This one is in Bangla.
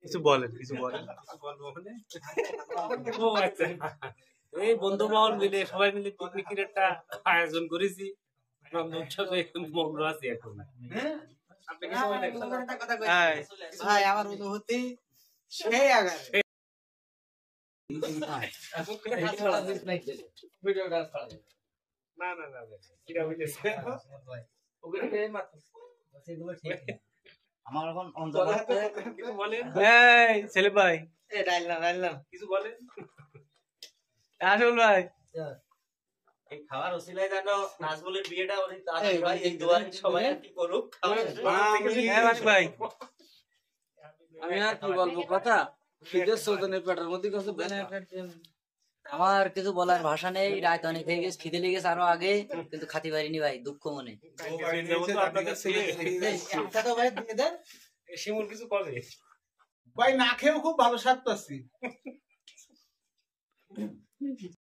কিছু বলেন, কিছু বলেন। ও আচ্ছা, এই বন্ধু মহল মিলে সবাই মিলে পিকনিকের একটা আয়োজন করেছি। উৎসবে মগ্ন আছি এখন। আপনি কি সময় দেখছেন? ভাই আমার অনুভূতি সেই আগারে না না না কিরা হইতেছে আমার এখন অন্তর কিছু বলেন। এই ছেলে ভাই, ডাইলাম কিছু বলেন। আসল ভাই, এই খাওয়ার ওসিলায় জানো নাজমুলের বিয়েটা অনেক তাড়াতাড়ি হয়। এই দোয়া সবাই আর কি করুক। ভাই আমি আর কি বলবো কথা, শীতের সৌদনের পেটার মধ্যে কিছু আমার কিছু বলার ভাষা নেই। রাত অনেক হয়ে গেছে, খিদে লেগেছে আরো আগে, কিন্তু খাতে পারিনি ভাই, দুঃখ মনে। শিমুল কিছু করে ভাই না খেয়েও খুব ভালো স্বাদ পাচ্ছি।